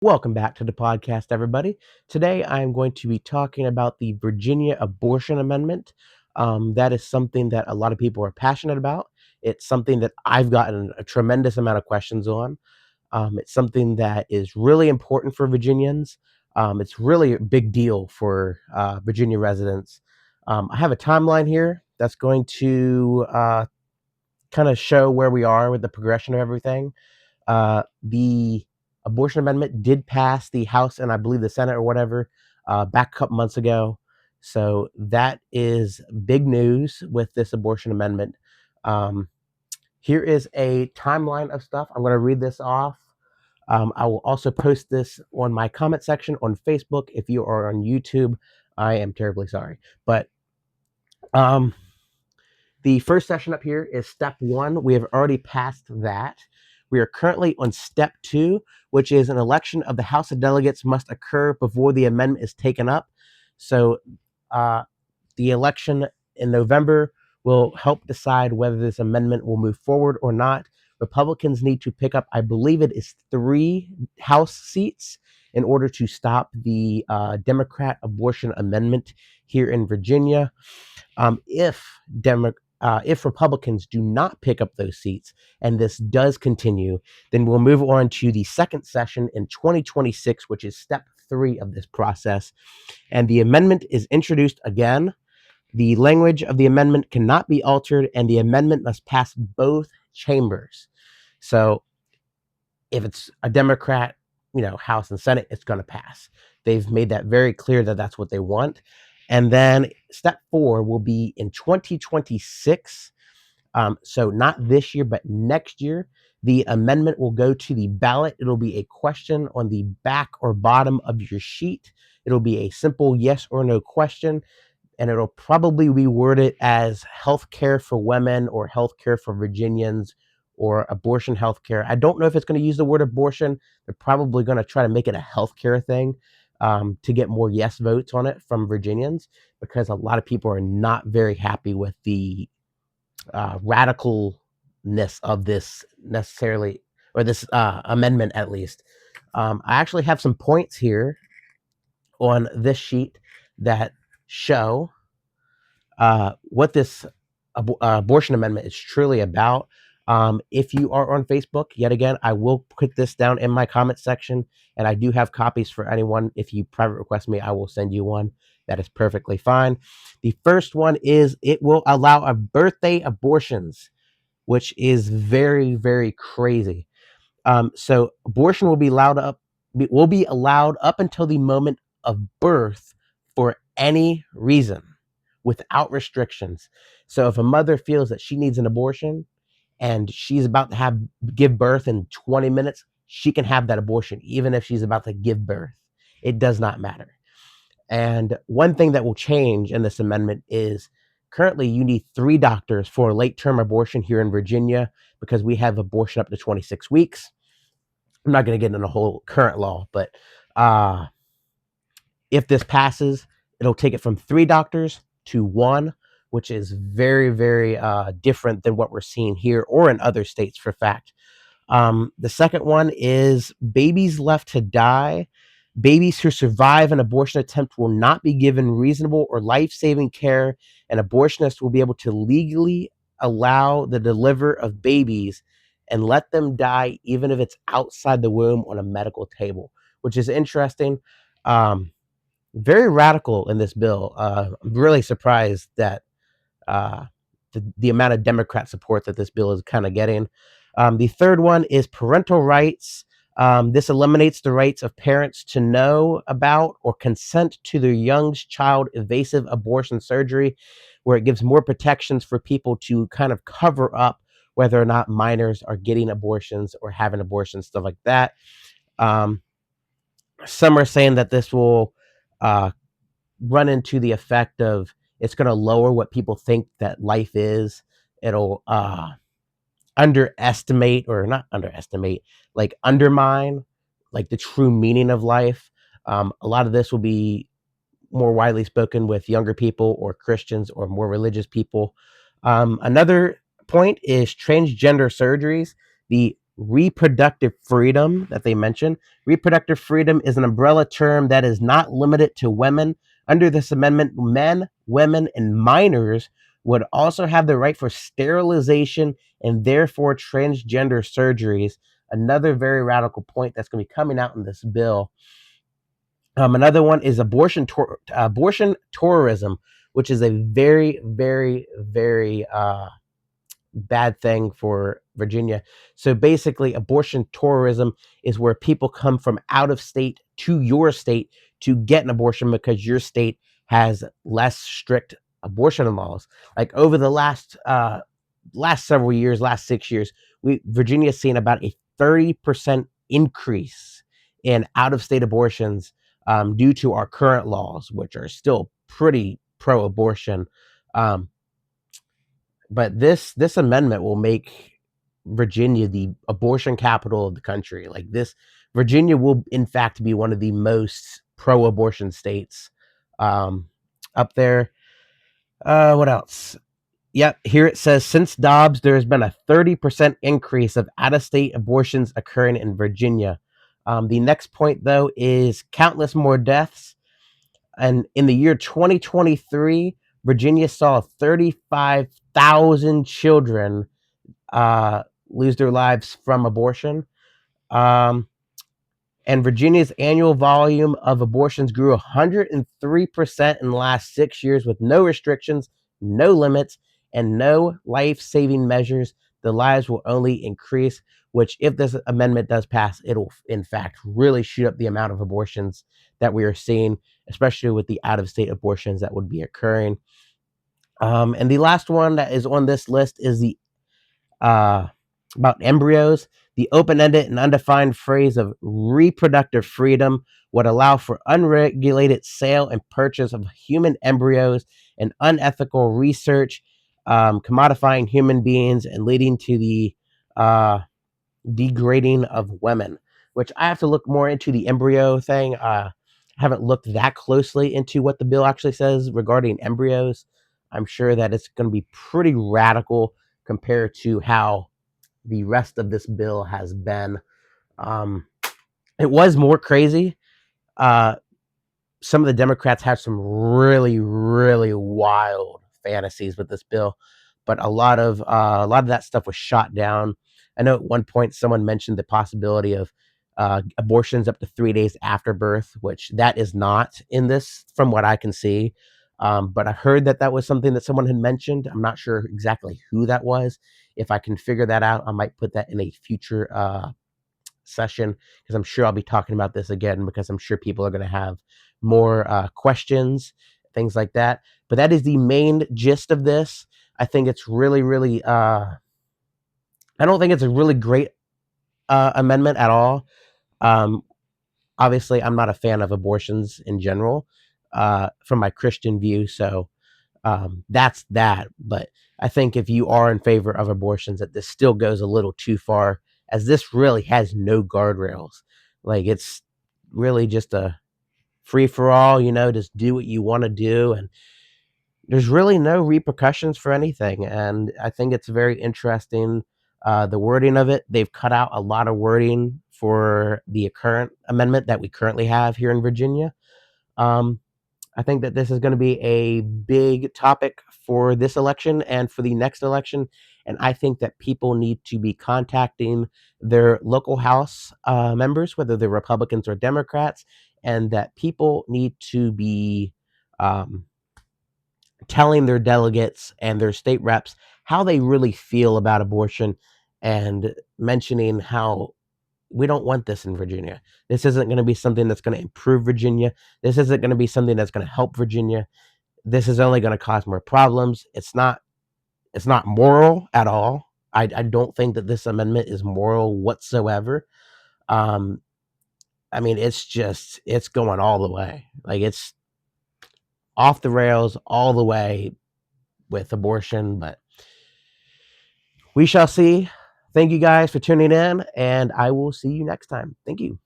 Welcome back to the podcast, everybody. Today, I'm going to be talking about the Virginia Abortion Amendment. That is something that a lot of people are passionate about. It's something that I've gotten a tremendous amount of questions on. It's something that is really important for Virginians. It's really a big deal for Virginia residents. I have a timeline here that's going to kind of show where we are with the progression of everything. The abortion amendment did pass the House and I believe the Senate or whatever back a couple months ago. So that is big news with this abortion amendment. Um, Here is a timeline of stuff. I'm going to read this off. I will also post this on my comment section on Facebook. If you are on YouTube, I am terribly sorry. But um, the first session up here is step one. We have already passed that. We are currently on step two, which is an election of the House of Delegates must occur before the amendment is taken up. So uh, the election in November will help decide whether this amendment will move forward or not. Republicans need to pick up, I believe it is 3 House seats in order to stop the Democrat abortion amendment here in Virginia. If Republicans do not pick up those seats and this does continue, then we'll move on to the second session in 2026, which is step 3 of this process. And the amendment is introduced again. The language of the amendment cannot be altered, and the amendment must pass both chambers. So if it's a Democrat, House and Senate, it's going to pass. They've made that very clear that that's what they want. And then step 4 will be in 2026. So not this year, but next year. The amendment will go to the ballot. It'll be a question on the back or bottom of your sheet. It'll be a simple yes or no question, and it'll probably be worded as health care for women or health care for Virginians or abortion health care. I don't know if it's going to use the word abortion. They're probably going to try to make it a health care thing to get more yes votes on it from Virginians, because a lot of people are not very happy with the radicalness of this necessarily, or this amendment at least. I actually have some points here on this sheet that show what this abortion amendment is truly about. If you are on Facebook, yet again, I will put this down in my comment section, and I do have copies for anyone. If you private request me, I will send you one. That is perfectly fine. The first one is it will allow a birthday abortions, which is very, very crazy. So abortion will be allowed up until the moment of birth for any reason without restrictions. So if a mother feels that she needs an abortion and she's about to give birth in 20 minutes, she can have that abortion even if she's about to give birth. It does not matter. And one thing that will change in this amendment is currently you need 3 doctors for late term abortion here in Virginia, because we have abortion up to 26 weeks. I'm not going to get into the whole current law, but uh, if this passes, it'll take it from 3 doctors to 1, which is very, very different than what we're seeing here or in other states for fact. The second one is babies left to die. Babies who survive an abortion attempt will not be given reasonable or life-saving care, and abortionists will be able to legally allow the deliver of babies and let them die even if it's outside the womb on a medical table, which is interesting. Very radical in this bill. I'm really surprised that uh, the amount of Democrat support that this bill is kind of getting. The third one is parental rights. This eliminates the rights of parents to know about or consent to their young child invasive abortion surgery, where it gives more protections for people to kind of cover up whether or not minors are getting abortions or having abortions, stuff like that. Um, some are saying that this will uh, run into the effect of it's going to lower what people think that life is. It'll underestimate, or not underestimate, like undermine like the true meaning of life. A lot of this will be more widely spoken with younger people or Christians or more religious people. Another point is transgender surgeries. The reproductive freedom that they mention. Reproductive freedom is an umbrella term that is not limited to women. Under this amendment, men, women, and minors would also have the right for sterilization and therefore transgender surgeries. Another very radical point that's going to be coming out in this bill. Another one is abortion tourism, which is a very, very, very bad thing for Virginia. So basically, abortion tourism is where people come from out of state to your state to get an abortion because your state has less strict abortion laws. Like over the last several years, last 6 years, Virginia's seen about a 30% increase in out of state abortions due to our current laws, which are still pretty pro abortion. Um, but this amendment will make Virginia the abortion capital of the country. Like this, Virginia will in fact be one of the most pro-abortion states up there. What else? Yep, here it says since Dobbs, there has been a 30% increase of out-of-state abortions occurring in Virginia. The next point, though, is countless more deaths. And in the year 2023, Virginia saw 35,000 children lose their lives from abortion. Um, and Virginia's annual volume of abortions grew 103% in the last 6 years with no restrictions, no limits, and no life saving measures. The lives will only increase, which, if this amendment does pass, it'll in fact really shoot up the amount of abortions that we are seeing, especially with the out of state abortions that would be occurring. And the last one that is on this list is the about embryos. The open-ended and undefined phrase of reproductive freedom would allow for unregulated sale and purchase of human embryos and unethical research, commodifying human beings and leading to the degrading of women. Which I have to look more into the embryo thing. I haven't looked that closely into what the bill actually says regarding embryos. I'm sure that it's going to be pretty radical compared to how the rest of this bill has been. Um, it was more crazy. Some of the Democrats had some really, really wild fantasies with this bill, but a lot of that stuff was shot down. I know at one point someone mentioned the possibility of abortions up to 3 days after birth, which that is not in this, from what I can see. But I heard that that was something that someone had mentioned. I'm not sure exactly who that was. If I can figure that out, I might put that in a future session because I'm sure I'll be talking about this again because I'm sure people are going to have more questions, things like that. But that is the main gist of this. I think it's really, really. I don't think it's a really great amendment at all. Um, Obviously, I'm not a fan of abortions in general from my Christian view. So that's that. But I think if you are in favor of abortions, that this still goes a little too far, as this really has no guardrails. Like it's really just a free for all, just do what you want to do. And there's really no repercussions for anything. And I think it's very interesting. The wording of it, they've cut out a lot of wording for the current amendment that we currently have here in Virginia. Um, I think that this is going to be a big topic for this election and for the next election. And I think that people need to be contacting their local House members, whether they're Republicans or Democrats, and that people need to be um, telling their delegates and their state reps how they really feel about abortion and mentioning how we don't want this in Virginia. This isn't going to be something that's going to improve Virginia. This isn't going to be something that's going to help Virginia. This is only going to cause more problems. It's not moral at all. I don't think that this amendment is moral whatsoever. Um, I mean, it's going all the way. Like it's off the rails all the way with abortion, but we shall see. Thank you guys for tuning in, and I will see you next time. Thank you.